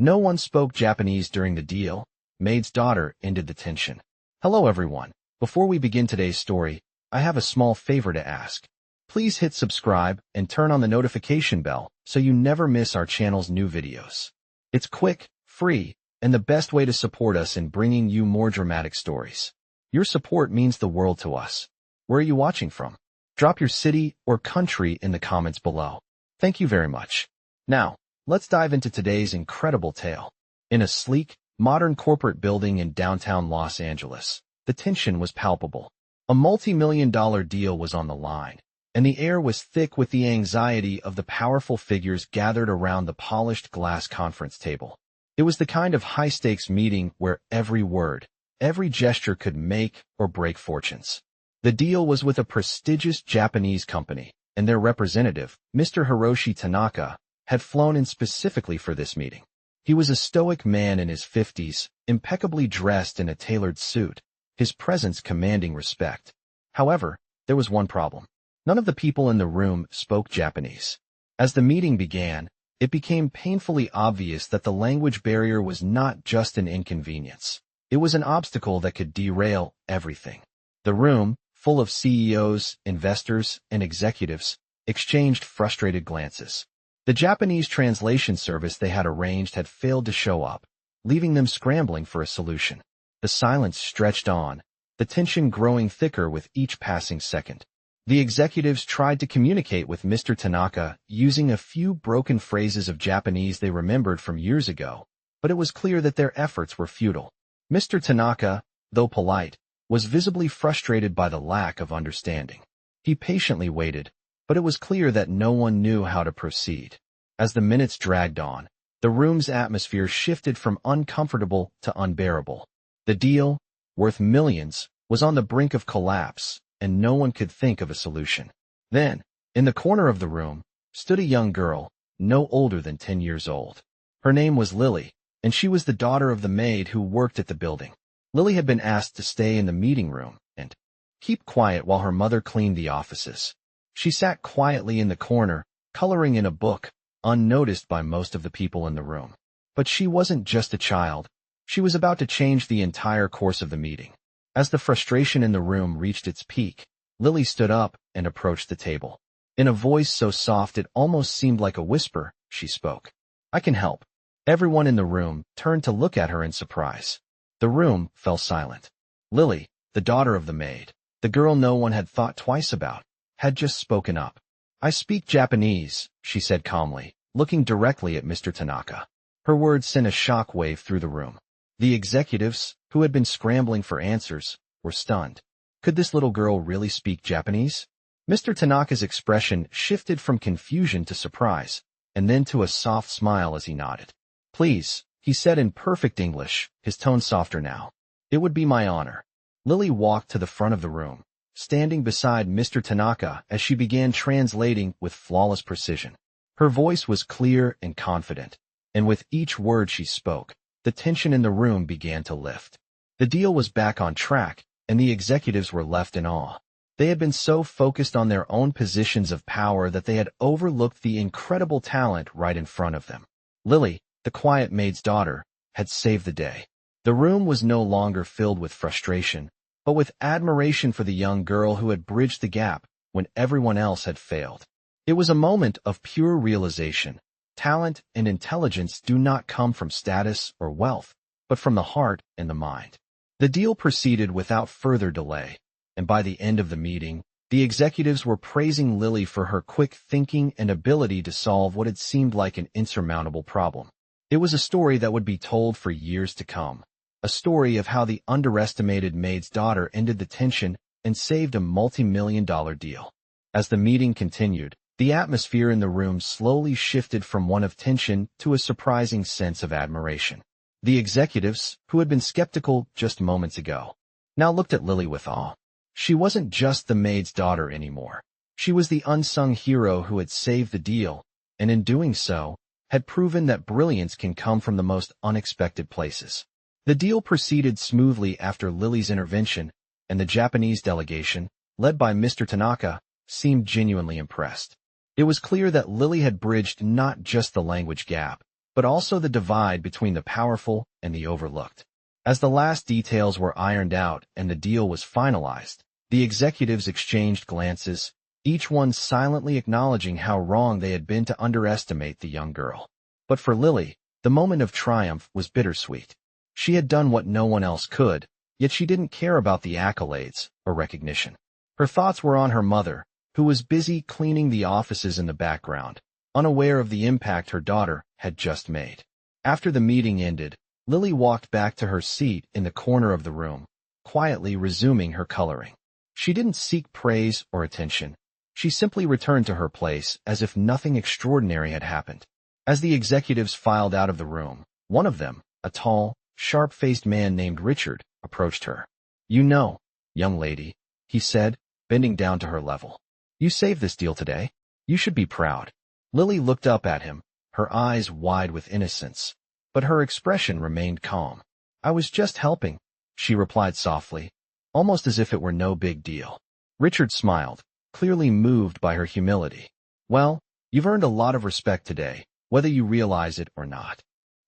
No one spoke Japanese during the deal. Maid's daughter ended the tension. Hello everyone. Before we begin today's story, I have a small favor to ask. Please hit subscribe and turn on the notification bell so you never miss our channel's new videos. It's quick, free, and the best way to support us in bringing you more dramatic stories. Your support means the world to us. Where are you watching from? Drop your city or country in the comments below. Thank you very much. Now, let's dive into today's incredible tale. In a sleek, modern corporate building in downtown Los Angeles, the tension was palpable. A multi-million-dollar deal was on the line, and the air was thick with the anxiety of the powerful figures gathered around the polished glass conference table. It was the kind of high-stakes meeting where every word, every gesture could make or break fortunes. The deal was with a prestigious Japanese company, and their representative, Mr. Hiroshi Tanaka, had flown in specifically for this meeting. He was a stoic man in his 50s, impeccably dressed in a tailored suit, his presence commanding respect. However, there was one problem. None of the people in the room spoke Japanese. As the meeting began, it became painfully obvious that the language barrier was not just an inconvenience. It was an obstacle that could derail everything. The room, full of CEOs, investors, and executives, exchanged frustrated glances. The Japanese translation service they had arranged had failed to show up, leaving them scrambling for a solution. The silence stretched on, the tension growing thicker with each passing second. The executives tried to communicate with Mr. Tanaka using a few broken phrases of Japanese they remembered from years ago, but it was clear that their efforts were futile. Mr. Tanaka, though polite, was visibly frustrated by the lack of understanding. He patiently waited, but it was clear that no one knew how to proceed. As the minutes dragged on, the room's atmosphere shifted from uncomfortable to unbearable. The deal, worth millions, was on the brink of collapse, and no one could think of a solution. Then, in the corner of the room, stood a young girl, no older than 10 years old. Her name was Lily, and she was the daughter of the maid who worked at the building. Lily had been asked to stay in the meeting room and keep quiet while her mother cleaned the offices. She sat quietly in the corner, coloring in a book, unnoticed by most of the people in the room. But she wasn't just a child. She was about to change the entire course of the meeting. As the frustration in the room reached its peak, Lily stood up and approached the table. In a voice so soft it almost seemed like a whisper, she spoke. "I can help." Everyone in the room turned to look at her in surprise. The room fell silent. Lily, the daughter of the maid, the girl no one had thought twice about, had just spoken up. "I speak Japanese," she said calmly, looking directly at Mr. Tanaka. Her words sent a shock wave through the room. The executives, who had been scrambling for answers, were stunned. Could this little girl really speak Japanese? Mr. Tanaka's expression shifted from confusion to surprise, and then to a soft smile as he nodded. "Please," he said in perfect English, his tone softer now. "It would be my honor." Lily walked to the front of the room, standing beside Mr. Tanaka as she began translating with flawless precision. Her voice was clear and confident, and with each word she spoke, the tension in the room began to lift. The deal was back on track, and the executives were left in awe. They had been so focused on their own positions of power that they had overlooked the incredible talent right in front of them. Lily, the quiet maid's daughter, had saved the day. The room was no longer filled with frustration, but with admiration for the young girl who had bridged the gap when everyone else had failed. It was a moment of pure realization. Talent and intelligence do not come from status or wealth, but from the heart and the mind. The deal proceeded without further delay, and by the end of the meeting, the executives were praising Lily for her quick thinking and ability to solve what had seemed like an insurmountable problem. It was a story that would be told for years to come. A story of how the underestimated maid's daughter ended the tension and saved a multi-million-dollar deal. As the meeting continued, the atmosphere in the room slowly shifted from one of tension to a surprising sense of admiration. The executives, who had been skeptical just moments ago, now looked at Lily with awe. She wasn't just the maid's daughter anymore. She was the unsung hero who had saved the deal, and in doing so, had proven that brilliance can come from the most unexpected places. The deal proceeded smoothly after Lily's intervention, and the Japanese delegation, led by Mr. Tanaka, seemed genuinely impressed. It was clear that Lily had bridged not just the language gap, but also the divide between the powerful and the overlooked. As the last details were ironed out and the deal was finalized, the executives exchanged glances, each one silently acknowledging how wrong they had been to underestimate the young girl. But for Lily, the moment of triumph was bittersweet. She had done what no one else could, yet she didn't care about the accolades or recognition. Her thoughts were on her mother, who was busy cleaning the offices in the background, unaware of the impact her daughter had just made. After the meeting ended, Lily walked back to her seat in the corner of the room, quietly resuming her coloring. She didn't seek praise or attention. She simply returned to her place as if nothing extraordinary had happened. As the executives filed out of the room, one of them, a tall, sharp-faced man named Richard, approached her. "You know, young lady," he said, bending down to her level. "You saved this deal today. You should be proud." Lily looked up at him, her eyes wide with innocence, but her expression remained calm. "I was just helping," she replied softly, almost as if it were no big deal. Richard smiled, clearly moved by her humility. "Well, you've earned a lot of respect today, whether you realize it or not."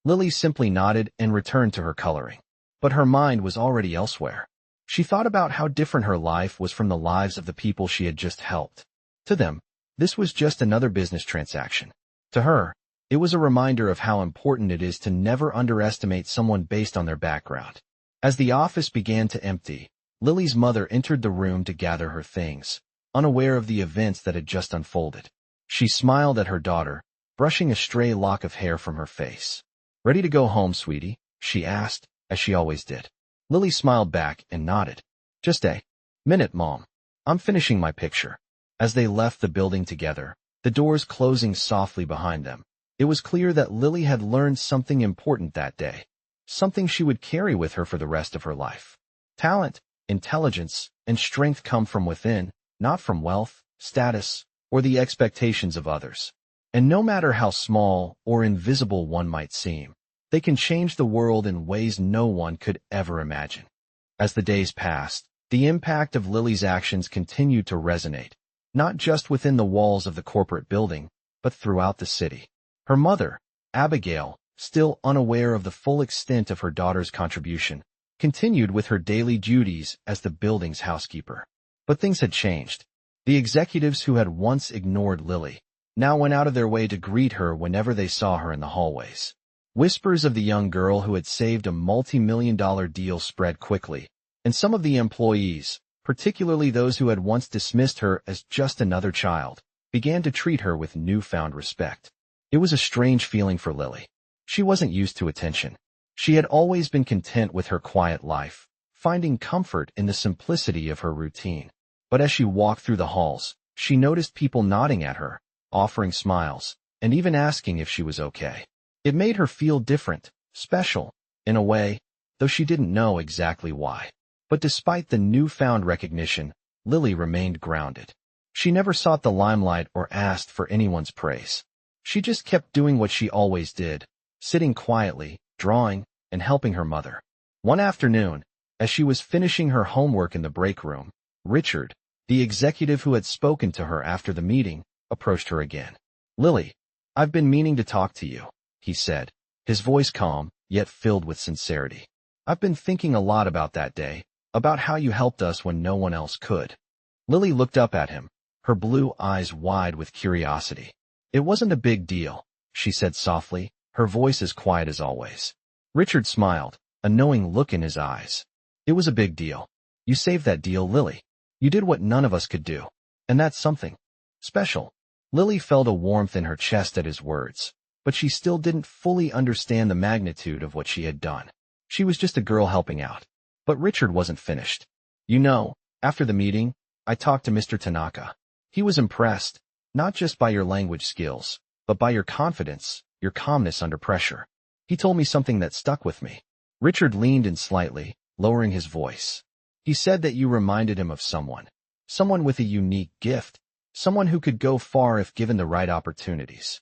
Lily simply nodded and returned to her coloring. But her mind was already elsewhere. She thought about how different her life was from the lives of the people she had just helped. To them, this was just another business transaction. To her, it was a reminder of how important it is to never underestimate someone based on their background. As the office began to empty, Lily's mother entered the room to gather her things, unaware of the events that had just unfolded. She smiled at her daughter, brushing a stray lock of hair from her face. "Ready to go home, sweetie?" she asked, as she always did. Lily smiled back and nodded. "Just a minute, Mom. I'm finishing my picture." As they left the building together, the doors closing softly behind them, it was clear that Lily had learned something important that day, something she would carry with her for the rest of her life. Talent, intelligence, and strength come from within, not from wealth, status, or the expectations of others. And no matter how small or invisible one might seem, they can change the world in ways no one could ever imagine. As the days passed, the impact of Lily's actions continued to resonate, not just within the walls of the corporate building, but throughout the city. Her mother, Abigail, still unaware of the full extent of her daughter's contribution, continued with her daily duties as the building's housekeeper. But things had changed. The executives who had once ignored Lily now went out of their way to greet her whenever they saw her in the hallways. Whispers of the young girl who had saved a multi-million-dollar deal spread quickly, and some of the employees, particularly those who had once dismissed her as just another child, began to treat her with newfound respect. It was a strange feeling for Lily. She wasn't used to attention. She had always been content with her quiet life, finding comfort in the simplicity of her routine. But as she walked through the halls, she noticed people nodding at her, offering smiles, and even asking if she was okay. It made her feel different, special, in a way, though she didn't know exactly why. But despite the newfound recognition, Lily remained grounded. She never sought the limelight or asked for anyone's praise. She just kept doing what she always did, sitting quietly, drawing, and helping her mother. One afternoon, as she was finishing her homework in the break room, Richard, the executive who had spoken to her after the meeting, approached her again. "Lily, I've been meaning to talk to you," he said, his voice calm, yet filled with sincerity. "I've been thinking a lot about that day, about how you helped us when no one else could." Lily looked up at him, her blue eyes wide with curiosity. "It wasn't a big deal," she said softly, her voice as quiet as always. Richard smiled, a knowing look in his eyes. "It was a big deal. You saved that deal, Lily. You did what none of us could do. And that's something special." Lily felt a warmth in her chest at his words, but she still didn't fully understand the magnitude of what she had done. She was just a girl helping out. But Richard wasn't finished. "You know, after the meeting, I talked to Mr. Tanaka. He was impressed, not just by your language skills, but by your confidence, your calmness under pressure. He told me something that stuck with me." Richard leaned in slightly, lowering his voice. "He said that you reminded him of someone with a unique gift, someone who could go far if given the right opportunities."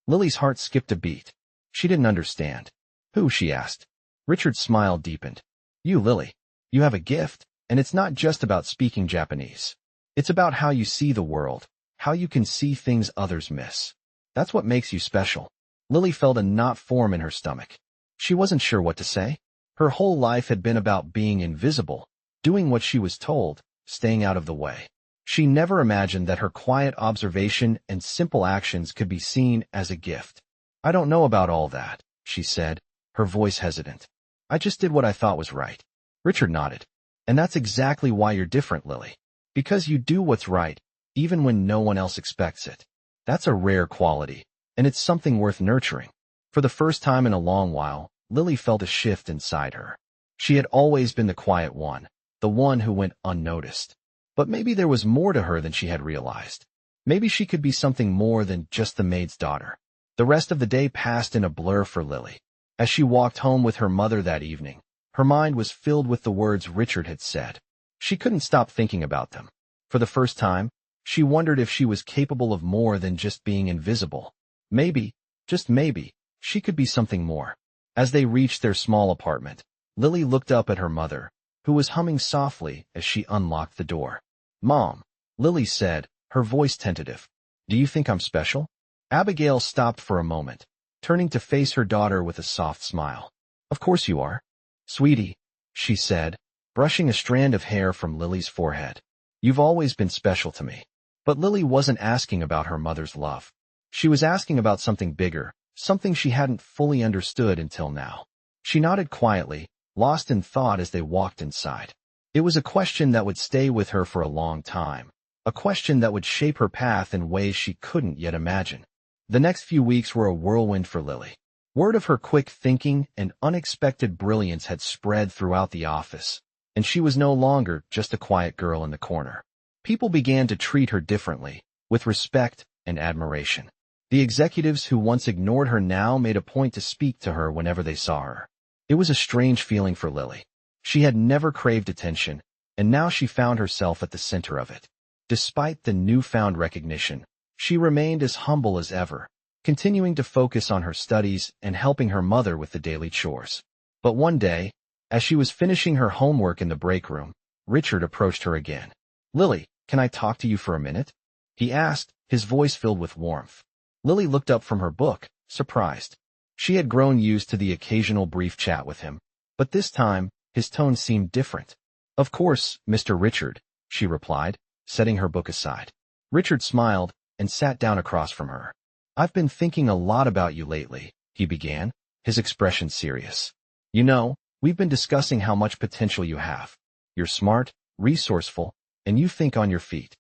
Lily's heart skipped a beat. She didn't understand. "Who?" she asked. Richard's smile deepened. "You, Lily. You have a gift, and it's not just about speaking Japanese. It's about how you see the world, how you can see things others miss. That's what makes you special." Lily felt a knot form in her stomach. She wasn't sure what to say. Her whole life had been about being invisible, doing what she was told, staying out of the way. She never imagined that her quiet observation and simple actions could be seen as a gift. "I don't know about all that," she said, her voice hesitant. "I just did what I thought was right." Richard nodded. "And that's exactly why you're different, Lily. Because you do what's right, even when no one else expects it. That's a rare quality, and it's something worth nurturing." For the first time in a long while, Lily felt a shift inside her. She had always been the quiet one, the one who went unnoticed. But maybe there was more to her than she had realized. Maybe she could be something more than just the maid's daughter. The rest of the day passed in a blur for Lily. As she walked home with her mother that evening, her mind was filled with the words Richard had said. She couldn't stop thinking about them. For the first time, she wondered if she was capable of more than just being invisible. Maybe, just maybe, she could be something more. As they reached their small apartment, Lily looked up at her mother, who was humming softly as she unlocked the door. "Mom," Lily said, her voice tentative. "Do you think I'm special?" Abigail stopped for a moment, turning to face her daughter with a soft smile. "Of course you are, sweetie," she said, brushing a strand of hair from Lily's forehead. "You've always been special to me." But Lily wasn't asking about her mother's love. She was asking about something bigger, something she hadn't fully understood until now. She nodded quietly, lost in thought as they walked inside. It was a question that would stay with her for a long time, a question that would shape her path in ways she couldn't yet imagine. The next few weeks were a whirlwind for Lily. Word of her quick thinking and unexpected brilliance had spread throughout the office, and she was no longer just a quiet girl in the corner. People began to treat her differently, with respect and admiration. The executives who once ignored her now made a point to speak to her whenever they saw her. It was a strange feeling for Lily. She had never craved attention, and now she found herself at the center of it. Despite the newfound recognition, she remained as humble as ever, continuing to focus on her studies and helping her mother with the daily chores. But one day, as she was finishing her homework in the break room, Richard approached her again. "Lily, can I talk to you for a minute?" he asked, his voice filled with warmth. Lily looked up from her book, surprised. She had grown used to the occasional brief chat with him, but this time, his tone seemed different. "Of course, Mr. Richard," she replied, setting her book aside. Richard smiled and sat down across from her. "I've been thinking a lot about you lately," he began, his expression serious. "You know, we've been discussing how much potential you have. You're smart, resourceful, and you think on your feet."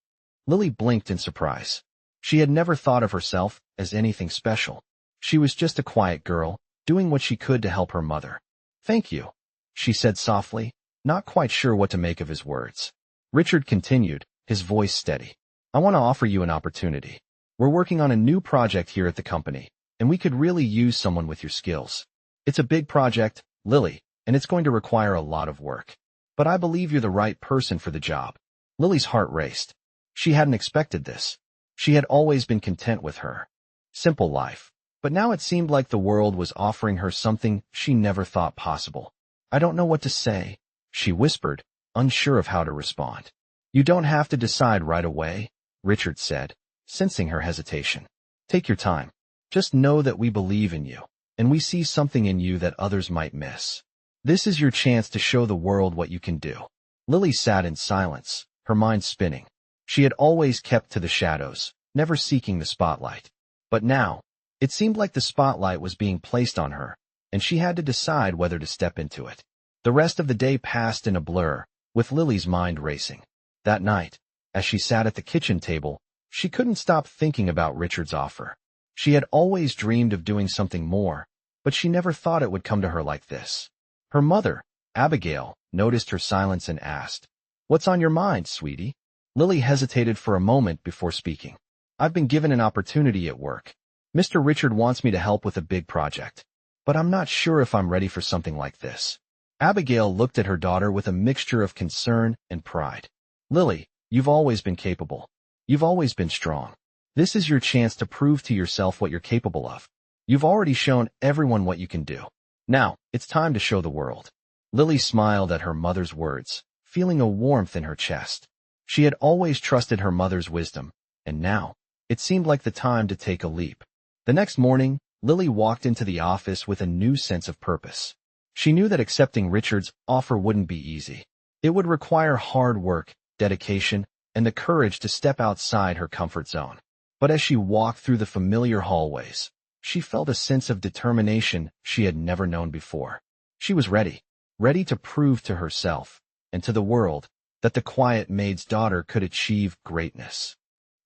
Lily blinked in surprise. She had never thought of herself as anything special. She was just a quiet girl, doing what she could to help her mother. "Thank you," she said softly, not quite sure what to make of his words. Richard continued, his voice steady. "I want to offer you an opportunity. We're working on a new project here at the company, and we could really use someone with your skills. It's a big project, Lily, and it's going to require a lot of work. But I believe you're the right person for the job." Lily's heart raced. She hadn't expected this. She had always been content with her simple life, but now it seemed like the world was offering her something she never thought possible. "I don't know what to say," she whispered, unsure of how to respond. "You don't have to decide right away," Richard said, sensing her hesitation. "Take your time. Just know that we believe in you, and we see something in you that others might miss. This is your chance to show the world what you can do." Lily sat in silence, her mind spinning. She had always kept to the shadows, never seeking the spotlight. But now, it seemed like the spotlight was being placed on her, and she had to decide whether to step into it. The rest of the day passed in a blur, with Lily's mind racing. That night, as she sat at the kitchen table, she couldn't stop thinking about Richard's offer. She had always dreamed of doing something more, but she never thought it would come to her like this. Her mother, Abigail, noticed her silence and asked, "What's on your mind, sweetie?" Lily hesitated for a moment before speaking. "I've been given an opportunity at work. Mr. Richard wants me to help with a big project, but I'm not sure if I'm ready for something like this." Abigail looked at her daughter with a mixture of concern and pride. "Lily, you've always been capable. You've always been strong. This is your chance to prove to yourself what you're capable of. You've already shown everyone what you can do. Now, it's time to show the world." Lily smiled at her mother's words, feeling a warmth in her chest. She had always trusted her mother's wisdom, and now, it seemed like the time to take a leap. The next morning, Lily walked into the office with a new sense of purpose. She knew that accepting Richard's offer wouldn't be easy. It would require hard work, dedication, and the courage to step outside her comfort zone. But as she walked through the familiar hallways, she felt a sense of determination she had never known before. She was ready to prove to herself and to the world that the quiet maid's daughter could achieve greatness.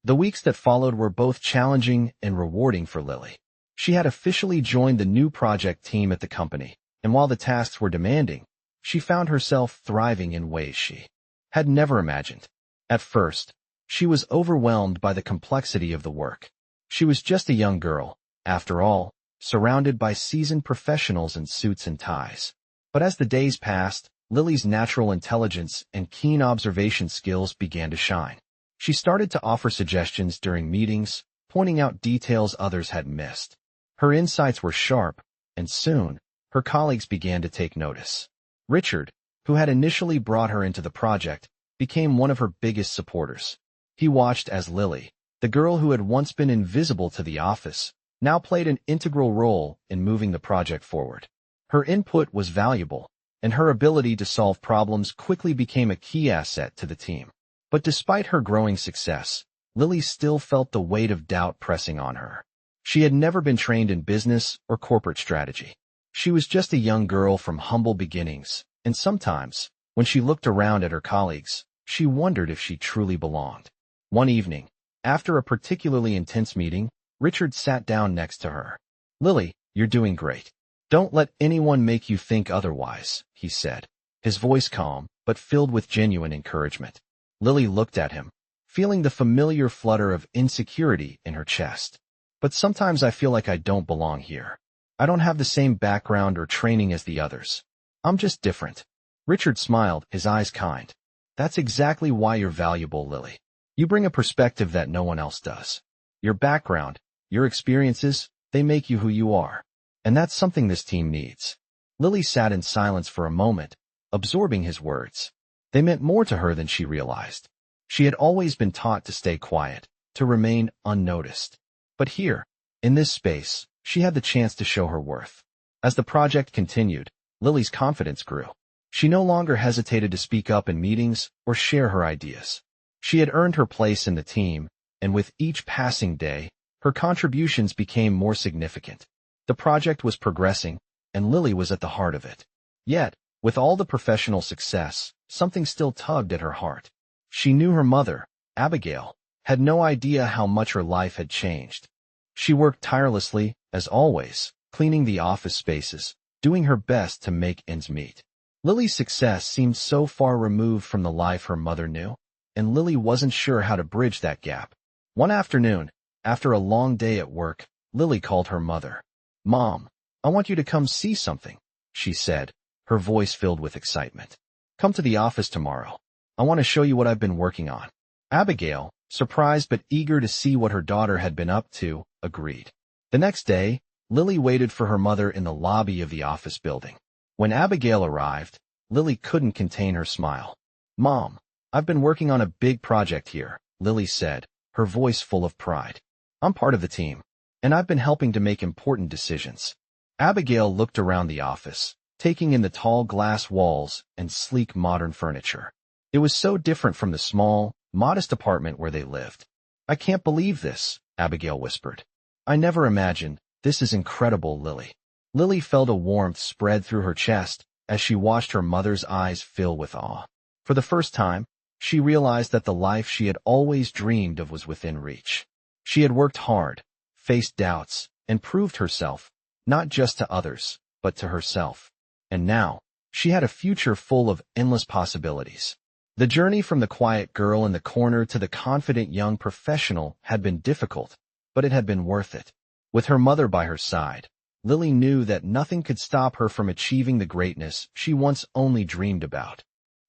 The weeks that followed were both challenging and rewarding for Lily. She had officially joined the new project team at the company, and while the tasks were demanding, she found herself thriving in ways she had never imagined. At first, she was overwhelmed by the complexity of the work. She was just a young girl, after all, surrounded by seasoned professionals in suits and ties. But as the days passed, Lily's natural intelligence and keen observation skills began to shine. She started to offer suggestions during meetings, pointing out details others had missed. Her insights were sharp, and soon, her colleagues began to take notice. Richard, who had initially brought her into the project, became one of her biggest supporters. He watched as Lily, the girl who had once been invisible to the office, now played an integral role in moving the project forward. Her input was valuable, and her ability to solve problems quickly became a key asset to the team. But despite her growing success, Lily still felt the weight of doubt pressing on her. She had never been trained in business or corporate strategy. She was just a young girl from humble beginnings, and sometimes, when she looked around at her colleagues, she wondered if she truly belonged. One evening, after a particularly intense meeting, Richard sat down next to her. "Lily, you're doing great. Don't let anyone make you think otherwise," he said, his voice calm but filled with genuine encouragement. Lily looked at him, feeling the familiar flutter of insecurity in her chest. "But sometimes I feel like I don't belong here. I don't have the same background or training as the others. I'm just different." Richard smiled, his eyes kind. "That's exactly why you're valuable, Lily. You bring a perspective that no one else does. Your background, your experiences, they make you who you are. And that's something this team needs." Lily sat in silence for a moment, absorbing his words. They meant more to her than she realized. She had always been taught to stay quiet, to remain unnoticed. But here, in this space, she had the chance to show her worth. As the project continued, Lily's confidence grew. She no longer hesitated to speak up in meetings or share her ideas. She had earned her place in the team, and with each passing day, her contributions became more significant. The project was progressing, and Lily was at the heart of it. Yet, with all the professional success, something still tugged at her heart. She knew her mother, Abigail, had no idea how much her life had changed. She worked tirelessly, as always, cleaning the office spaces, doing her best to make ends meet. Lily's success seemed so far removed from the life her mother knew, and Lily wasn't sure how to bridge that gap. One afternoon, after a long day at work, Lily called her mother. "Mom, I want you to come see something," she said, her voice filled with excitement. "Come to the office tomorrow. I want to show you what I've been working on." Abigail, surprised but eager to see what her daughter had been up to, agreed. The next day, Lily waited for her mother in the lobby of the office building. When Abigail arrived, Lily couldn't contain her smile. "Mom, I've been working on a big project here," Lily said, her voice full of pride. "I'm part of the team, and I've been helping to make important decisions." Abigail looked around the office, taking in the tall glass walls and sleek modern furniture. It was so different from the small, modest apartment where they lived. "I can't believe this," Abigail whispered. "I never imagined. This is incredible, Lily." Lily felt a warmth spread through her chest as she watched her mother's eyes fill with awe. For the first time, she realized that the life she had always dreamed of was within reach. She had worked hard, faced doubts, and proved herself, not just to others, but to herself. And now, she had a future full of endless possibilities. The journey from the quiet girl in the corner to the confident young professional had been difficult, but it had been worth it. With her mother by her side, Lily knew that nothing could stop her from achieving the greatness she once only dreamed about.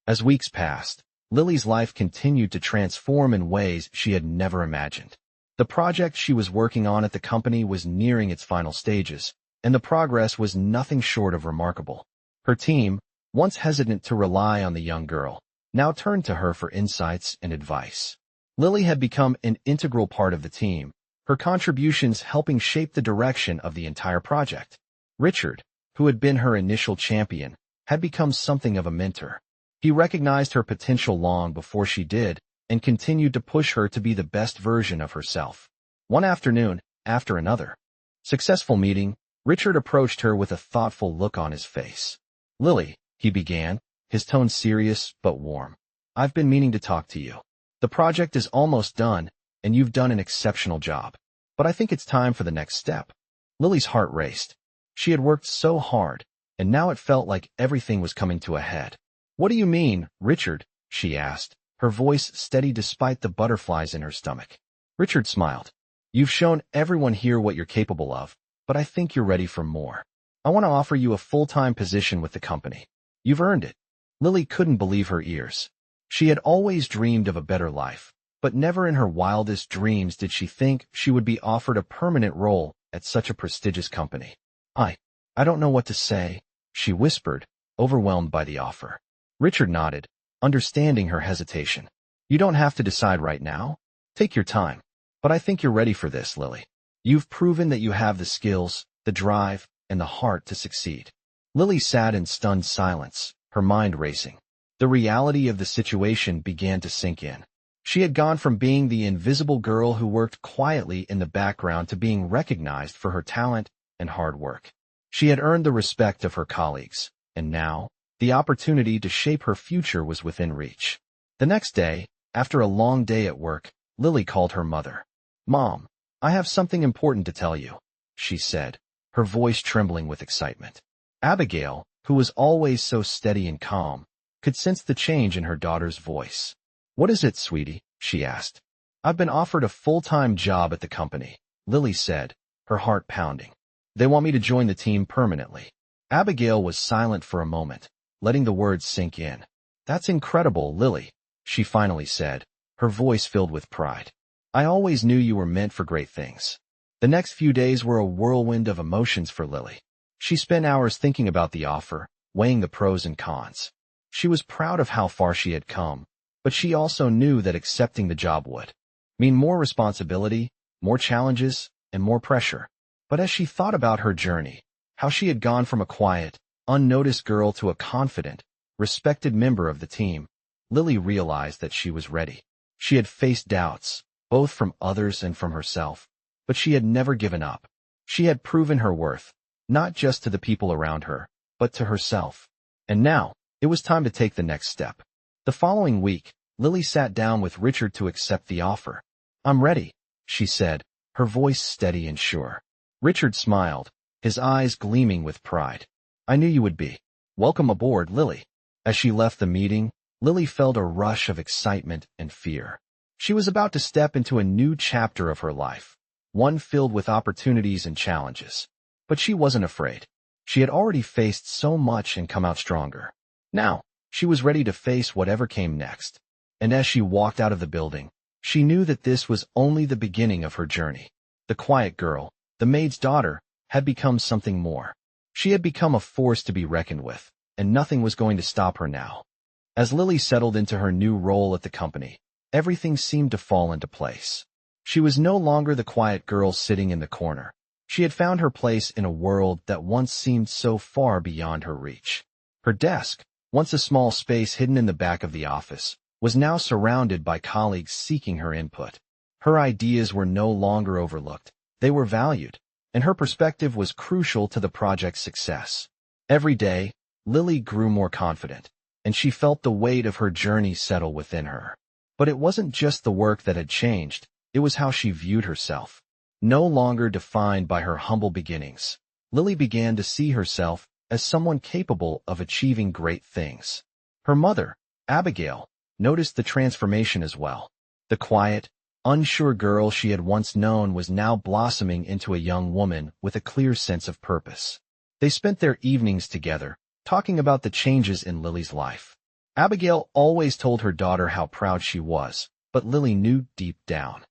As weeks passed, Lily's life continued to transform in ways she had never imagined. The project she was working on at the company was nearing its final stages, and the progress was nothing short of remarkable. Her team, once hesitant to rely on the young girl, now turned to her for insights and advice. Lily had become an integral part of the team, her contributions helping shape the direction of the entire project. Richard, who had been her initial champion, had become something of a mentor. He recognized her potential long before she did and continued to push her to be the best version of herself. One afternoon, after another successful meeting, Richard approached her with a thoughtful look on his face. "Lily," he began, his tone serious but warm. "I've been meaning to talk to you. The project is almost done, and you've done an exceptional job. But I think it's time for the next step." Lily's heart raced. She had worked so hard, and now it felt like everything was coming to a head. "What do you mean, Richard?" she asked, her voice steady despite the butterflies in her stomach. Richard smiled. "You've shown everyone here what you're capable of, but I think you're ready for more. I want to offer you a full-time position with the company. You've earned it." Lily couldn't believe her ears. She had always dreamed of a better life, but never in her wildest dreams did she think she would be offered a permanent role at such a prestigious company. I don't know what to say," she whispered, overwhelmed by the offer. Richard nodded, understanding her hesitation. "You don't have to decide right now. Take your time. But I think you're ready for this, Lily. You've proven that you have the skills, the drive, and the heart to succeed." Lily sat in stunned silence, her mind racing. The reality of the situation began to sink in. She had gone from being the invisible girl who worked quietly in the background to being recognized for her talent and hard work. She had earned the respect of her colleagues, and now, the opportunity to shape her future was within reach. The next day, after a long day at work, Lily called her mother. "Mom, I have something important to tell you," she said, her voice trembling with excitement. Abigail, who was always so steady and calm, could sense the change in her daughter's voice. "What is it, sweetie?" she asked. "I've been offered a full-time job at the company," Lily said, her heart pounding. "They want me to join the team permanently." Abigail was silent for a moment, letting the words sink in. "That's incredible, Lily," she finally said, her voice filled with pride. "I always knew you were meant for great things." The next few days were a whirlwind of emotions for Lily. She spent hours thinking about the offer, weighing the pros and cons. She was proud of how far she had come, but she also knew that accepting the job would mean more responsibility, more challenges, and more pressure. But as she thought about her journey, how she had gone from a quiet, unnoticed girl to a confident, respected member of the team, Lily realized that she was ready. She had faced doubts, both from others and from herself, but she had never given up. She had proven her worth, not just to the people around her, but to herself. And now, it was time to take the next step. The following week, Lily sat down with Richard to accept the offer. "I'm ready," she said, her voice steady and sure. Richard smiled, his eyes gleaming with pride. "I knew you would be. Welcome aboard, Lily." As she left the meeting, Lily felt a rush of excitement and fear. She was about to step into a new chapter of her life, one filled with opportunities and challenges. But she wasn't afraid. She had already faced so much and come out stronger. Now, she was ready to face whatever came next. And as she walked out of the building, she knew that this was only the beginning of her journey. The quiet girl, the maid's daughter, had become something more. She had become a force to be reckoned with, and nothing was going to stop her now. As Lily settled into her new role at the company, everything seemed to fall into place. She was no longer the quiet girl sitting in the corner. She had found her place in a world that once seemed so far beyond her reach. Her desk, once a small space hidden in the back of the office, was now surrounded by colleagues seeking her input. Her ideas were no longer overlooked. They were valued, and her perspective was crucial to the project's success. Every day, Lily grew more confident, and she felt the weight of her journey settle within her. But it wasn't just the work that had changed, it was how she viewed herself. No longer defined by her humble beginnings, Lily began to see herself as someone capable of achieving great things. Her mother, Abigail, noticed the transformation as well. The quiet, unsure girl she had once known was now blossoming into a young woman with a clear sense of purpose. They spent their evenings together, talking about the changes in Lily's life. Abigail always told her daughter how proud she was, but Lily knew deep down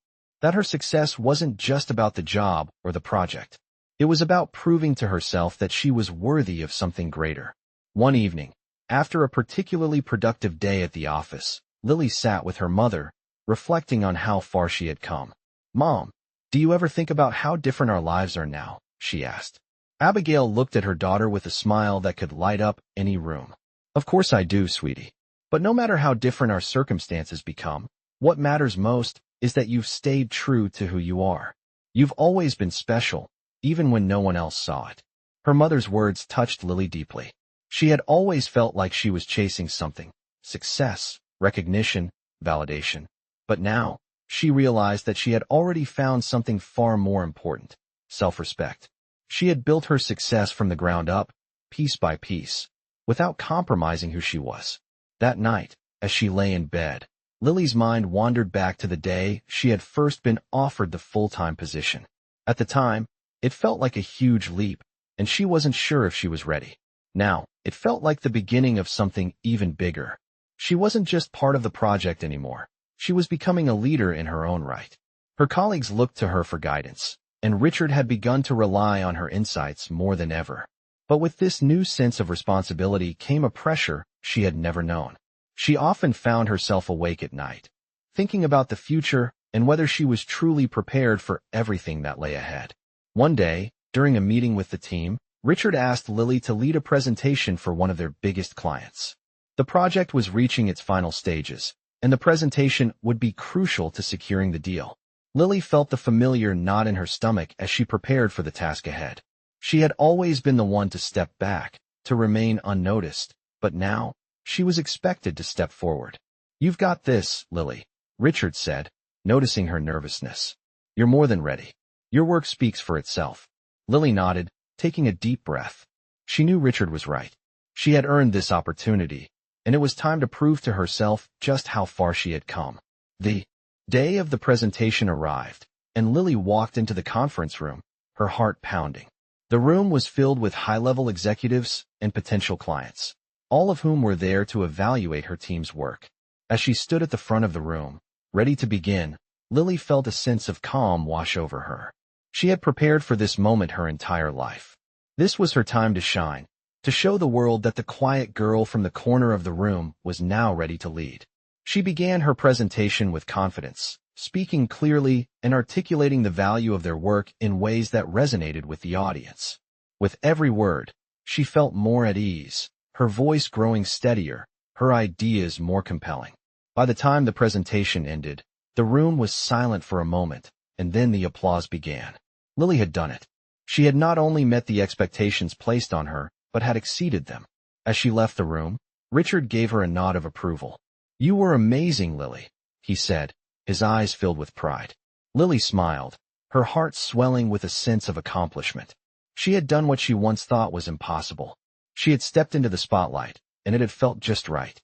that her success wasn't just about the job or the project. It was about proving to herself that she was worthy of something greater. One evening, after a particularly productive day at the office, Lily sat with her mother, reflecting on how far she had come. "Mom, Do you ever think about how different our lives are now? She asked. Abigail looked at her daughter with a smile that could light up any room. Of course I do, sweetie. But no matter how different our circumstances become, what matters most is that you've stayed true to who you are. You've always been special, even when no one else saw it. Her mother's words touched Lily deeply. She had always felt like she was chasing something: success, recognition, validation. But now, she realized that she had already found something far more important: self-respect. She had built her success from the ground up, piece by piece, without compromising who she was. That night, as she lay in bed, Lily's mind wandered back to the day she had first been offered the full-time position. At the time, it felt like a huge leap, and she wasn't sure if she was ready. Now, it felt like the beginning of something even bigger. She wasn't just part of the project anymore. She was becoming a leader in her own right. Her colleagues looked to her for guidance, and Richard had begun to rely on her insights more than ever. But with this new sense of responsibility came a pressure she had never known. She often found herself awake at night, thinking about the future and whether she was truly prepared for everything that lay ahead. One day, during a meeting with the team, Richard asked Lily to lead a presentation for one of their biggest clients. The project was reaching its final stages, and the presentation would be crucial to securing the deal. Lily felt the familiar knot in her stomach as she prepared for the task ahead. She had always been the one to step back, to remain unnoticed, but now, she was expected to step forward. "You've got this, Lily," Richard said, noticing her nervousness. "You're more than ready. Your work speaks for itself." Lily nodded, taking a deep breath. She knew Richard was right. She had earned this opportunity, and it was time to prove to herself just how far she had come. The day of the presentation arrived, and Lily walked into the conference room, her heart pounding. The room was filled with high-level executives and potential clients, all of whom were there to evaluate her team's work. As she stood at the front of the room, ready to begin, Lily felt a sense of calm wash over her. She had prepared for this moment her entire life. This was her time to shine, to show the world that the quiet girl from the corner of the room was now ready to lead. She began her presentation with confidence, speaking clearly and articulating the value of their work in ways that resonated with the audience. With every word, she felt more at ease, her voice growing steadier, her ideas more compelling. By the time the presentation ended, the room was silent for a moment, and then the applause began. Lily had done it. She had not only met the expectations placed on her, but had exceeded them. As she left the room, Richard gave her a nod of approval. "You were amazing, Lily," he said, his eyes filled with pride. Lily smiled, her heart swelling with a sense of accomplishment. She had done what she once thought was impossible. She had stepped into the spotlight, and it had felt just right.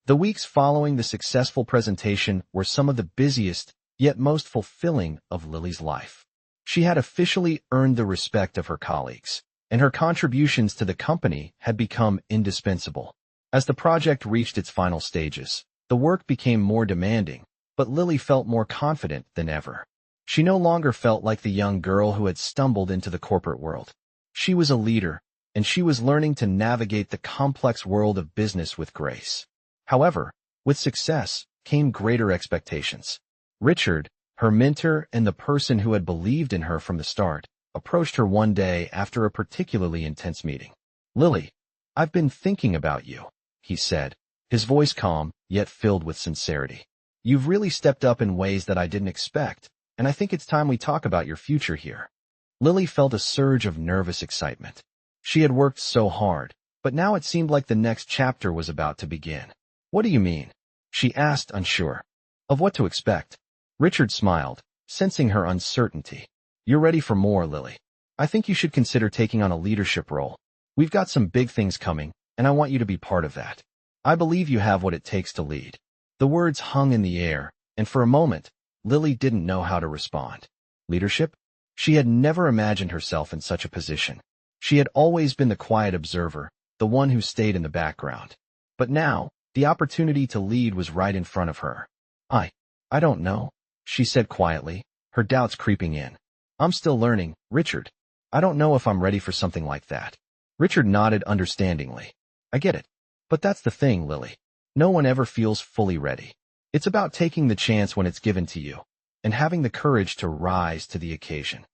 The weeks following the successful presentation were some of the busiest, yet most fulfilling of Lily's life. She had officially earned the respect of her colleagues, and her contributions to the company had become indispensable. As the project reached its final stages, the work became more demanding, but Lily felt more confident than ever. She no longer felt like the young girl who had stumbled into the corporate world. She was a leader, and she was learning to navigate the complex world of business with grace. However, with success came greater expectations. Richard, her mentor and the person who had believed in her from the start, approached her one day after a particularly intense meeting. "Lily, I've been thinking about you," he said, his voice calm, yet filled with sincerity. "You've really stepped up in ways that I didn't expect, and I think it's time we talk about your future here." Lily felt a surge of nervous excitement. She had worked so hard, but now it seemed like the next chapter was about to begin. "What do you mean?" she asked, unsure of what to expect. Richard smiled, sensing her uncertainty. "You're ready for more, Lily. I think you should consider taking on a leadership role. We've got some big things coming, and I want you to be part of that. I believe you have what it takes to lead." The words hung in the air, and for a moment, Lily didn't know how to respond. Leadership? She had never imagined herself in such a position. She had always been the quiet observer, the one who stayed in the background. But now, the opportunity to lead was right in front of her. I don't know," she said quietly, her doubts creeping in. "I'm still learning, Richard. I don't know if I'm ready for something like that." Richard nodded understandingly. "I get it. But that's the thing, Lily. No one ever feels fully ready. It's about taking the chance when it's given to you. and having the courage to rise to the occasion.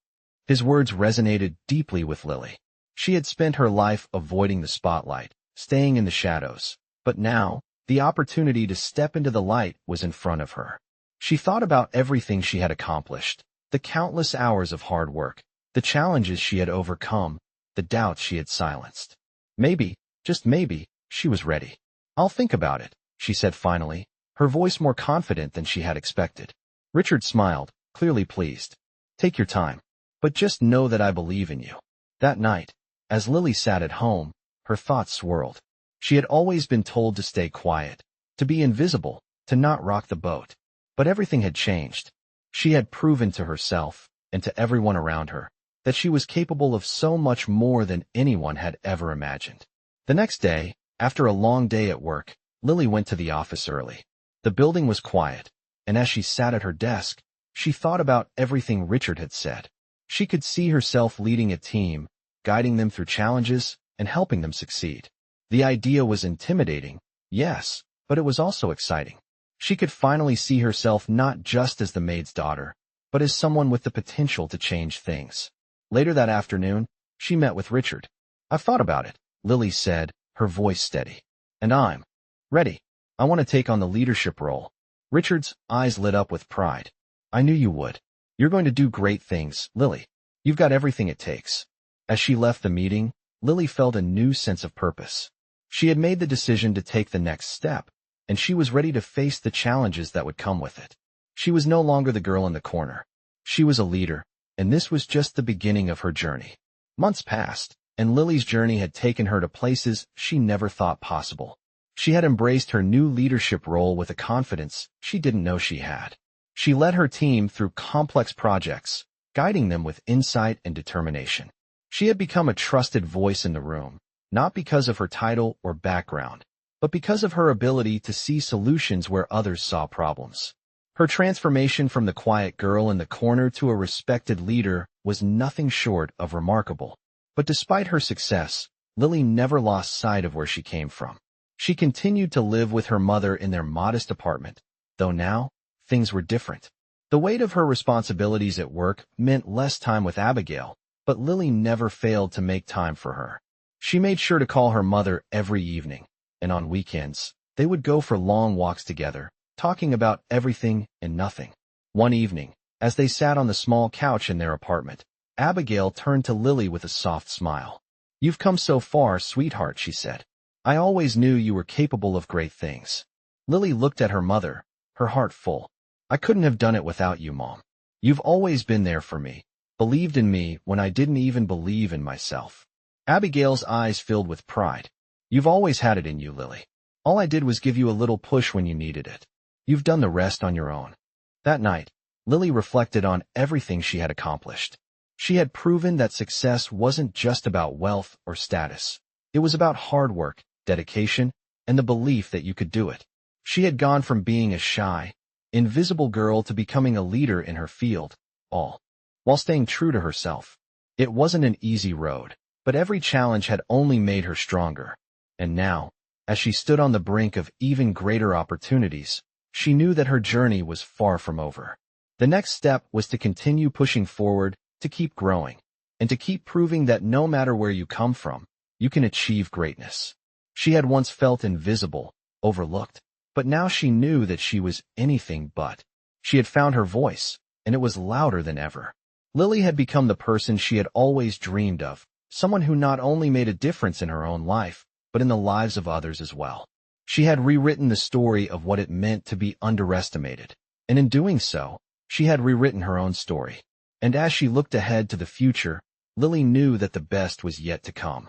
His words resonated deeply with Lily. She had spent her life avoiding the spotlight, staying in the shadows, but now, the opportunity to step into the light was in front of her. She thought about everything she had accomplished, the countless hours of hard work, the challenges she had overcome, the doubts she had silenced. Maybe, just maybe, she was ready. "I'll think about it," she said finally, her voice more confident than she had expected. Richard smiled, clearly pleased. "Take your time. But just know that I believe in you." That night, as Lily sat at home, her thoughts swirled. She had always been told to stay quiet, to be invisible, to not rock the boat. But everything had changed. She had proven to herself, and to everyone around her, that she was capable of so much more than anyone had ever imagined. The next day, after a long day at work, Lily went to the office early. The building was quiet, and as she sat at her desk, she thought about everything Richard had said. She could see herself leading a team, guiding them through challenges, and helping them succeed. The idea was intimidating, yes, but it was also exciting. She could finally see herself not just as the maid's daughter, but as someone with the potential to change things. Later that afternoon, she met with Richard. "I've thought about it," Lily said, her voice steady. "And I'm ready. I want to take on the leadership role." Richard's eyes lit up with pride. "I knew you would. You're going to do great things, Lily. You've got everything it takes." As she left the meeting, Lily felt a new sense of purpose. She had made the decision to take the next step, and she was ready to face the challenges that would come with it. She was no longer the girl in the corner. She was a leader, and this was just the beginning of her journey. Months passed, and Lily's journey had taken her to places she never thought possible. She had embraced her new leadership role with a confidence she didn't know she had. She led her team through complex projects, guiding them with insight and determination. She had become a trusted voice in the room, not because of her title or background, but because of her ability to see solutions where others saw problems. Her transformation from the quiet girl in the corner to a respected leader was nothing short of remarkable. But despite her success, Lily never lost sight of where she came from. She continued to live with her mother in their modest apartment, though now, things were different. The weight of her responsibilities at work meant less time with Abigail, but Lily never failed to make time for her. She made sure to call her mother every evening, and on weekends, they would go for long walks together, talking about everything and nothing. One evening, as they sat on the small couch in their apartment, Abigail turned to Lily with a soft smile. "You've come so far, sweetheart," she said. "I always knew you were capable of great things." Lily looked at her mother, her heart full. "I couldn't have done it without you, Mom. You've always been there for me, believed in me when I didn't even believe in myself." Abigail's eyes filled with pride. "You've always had it in you, Lily. All I did was give you a little push when you needed it. You've done the rest on your own." That night, Lily reflected on everything she had accomplished. She had proven that success wasn't just about wealth or status. It was about hard work, dedication, and the belief that you could do it. She had gone from being a shy, invisible girl to becoming a leader in her field, all while staying true to herself. It wasn't an easy road, but every challenge had only made her stronger. And now, as she stood on the brink of even greater opportunities, she knew that her journey was far from over. The next step was to continue pushing forward, to keep growing, and to keep proving that no matter where you come from, you can achieve greatness. She had once felt invisible, overlooked, but now she knew that she was anything but. She had found her voice, and it was louder than ever. Lily had become the person she had always dreamed of, someone who not only made a difference in her own life, but in the lives of others as well. She had rewritten the story of what it meant to be underestimated, and in doing so, she had rewritten her own story. And as she looked ahead to the future, Lily knew that the best was yet to come.